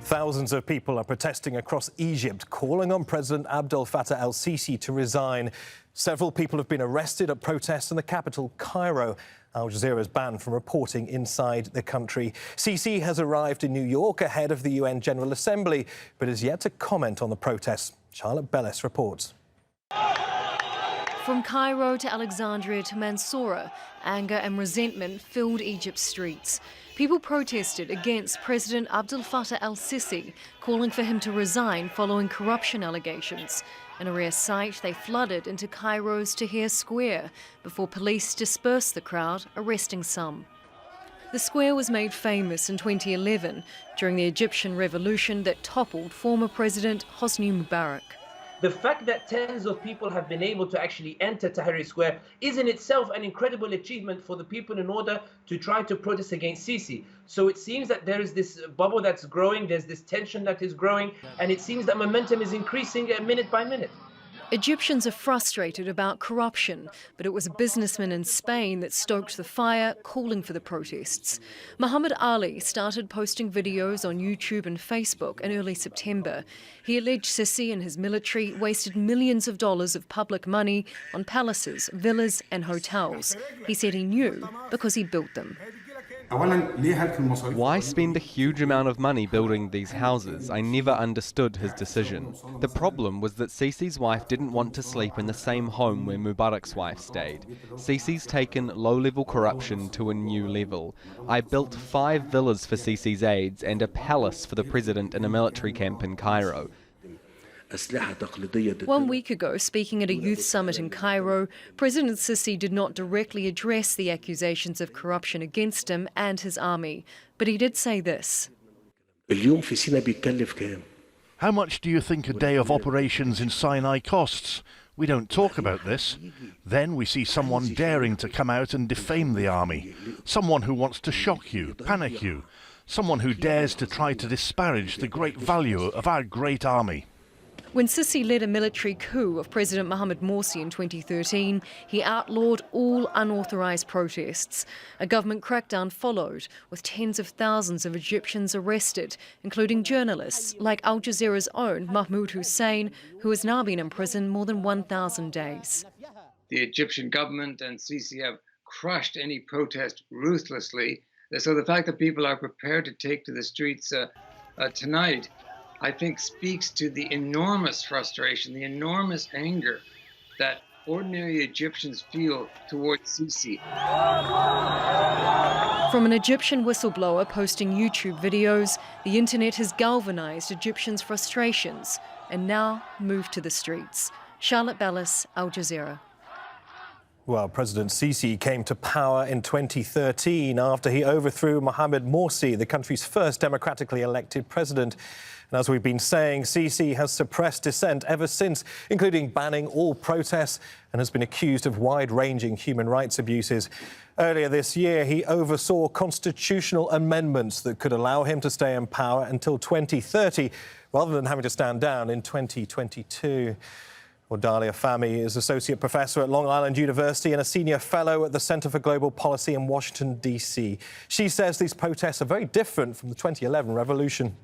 Thousands of people are protesting across Egypt, calling on President Abdel Fattah el-Sisi to resign. Several people have been arrested at protests in the capital, Cairo. Al Jazeera is banned from reporting inside the country. Sisi has arrived in New York ahead of the UN General Assembly, but is yet to comment on the protests. Charlotte Bellis reports. From Cairo to Alexandria to Mansoura, anger and resentment filled Egypt's streets. People protested against President Abdel Fattah el-Sisi, calling for him to resign following corruption allegations. In a rare sight, they flooded into Cairo's Tahrir Square before police dispersed the crowd, arresting some. The square was made famous in 2011 during the Egyptian revolution that toppled former President Hosni Mubarak. The fact that tens of people have been able to actually enter Tahrir Square is in itself an incredible achievement for the people in order to try to protest against Sisi. So it seems that there is this bubble that's growing, there's this tension that is growing, and it seems that momentum is increasing minute by minute. Egyptians are frustrated about corruption, but it was a businessman in Spain that stoked the fire, calling for the protests. Mohamed Ali started posting videos on YouTube and Facebook in early September. He alleged Sisi and his military wasted millions of dollars of public money on palaces, villas and hotels. He said he knew because he built them. Why spend a huge amount of money building these houses? I never understood his decision. The problem was that Sisi's wife didn't want to sleep in the same home where Mubarak's wife stayed. Sisi's taken low-level corruption to a new level. I built 5 villas for Sisi's aides and a palace for the president in a military camp in Cairo. 1 week ago, speaking at a youth summit in Cairo, President Sisi did not directly address the accusations of corruption against him and his army, but he did say this. How much do you think a day of operations in Sinai costs? We don't talk about this. Then we see someone daring to come out and defame the army, someone who wants to shock you, panic you, someone who dares to try to disparage the great value of our great army. When Sisi led a military coup of President Mohamed Morsi in 2013, he outlawed all unauthorised protests. A government crackdown followed, with tens of thousands of Egyptians arrested, including journalists like Al Jazeera's own Mahmoud Hussein, who has now been in prison more than 1,000 days. The Egyptian government and Sisi have crushed any protest ruthlessly. So the fact that people are prepared to take to the streets tonight, I think, speaks to the enormous frustration, the enormous anger that ordinary Egyptians feel towards Sisi. From an Egyptian whistleblower posting YouTube videos, the internet has galvanised Egyptians' frustrations and now moved to the streets. Charlotte Bellis, Al Jazeera. Well, President Sisi came to power in 2013 after he overthrew Mohamed Morsi, the country's first democratically elected president. And as we've been saying, Sisi has suppressed dissent ever since, including banning all protests, and has been accused of wide-ranging human rights abuses. Earlier this year, he oversaw constitutional amendments that could allow him to stay in power until 2030, rather than having to stand down in 2022. Well, Dalia Fahmy is Associate Professor at Long Island University and a Senior Fellow at the Center for Global Policy in Washington, D.C. She says these protests are very different from the 2011 revolution.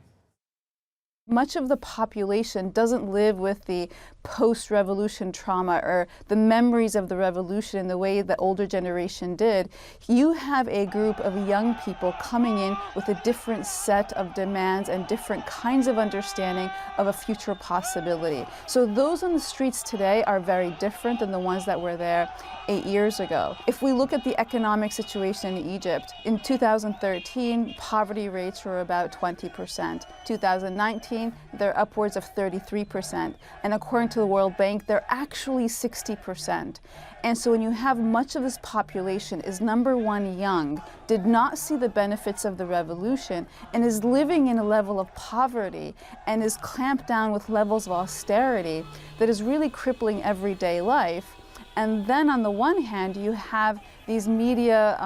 Much of the population doesn't live with the post-revolution trauma or the memories of the revolution in the way the older generation did. You have a group of young people coming in with a different set of demands and different kinds of understanding of a future possibility. So those on the streets today are very different than the ones that were there 8 years ago. If we look at the economic situation in Egypt, in 2013, poverty rates were about 20%. 2019, they're upwards of 33%. And according to the World Bank, they're actually 60%. And so when you have much of this population is, number one, young, did not see the benefits of the revolution, and is living in a level of poverty and is clamped down with levels of austerity that is really crippling everyday life. And then on the one hand, you have these media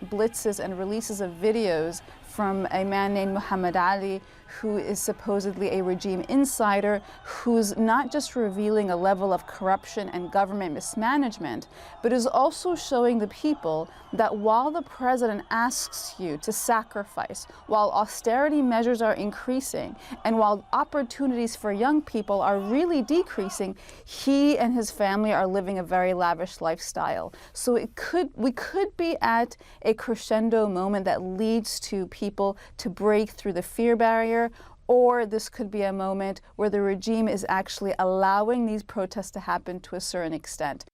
blitzes and releases of videos from a man named Mohamed Ali, who is supposedly a regime insider, who's not just revealing a level of corruption and government mismanagement, but is also showing the people that while the president asks you to sacrifice, while austerity measures are increasing, and while opportunities for young people are really decreasing, he and his family are living a very lavish lifestyle. So we could be at a crescendo moment that leads to people to break through the fear barrier, or this could be a moment where the regime is actually allowing these protests to happen to a certain extent.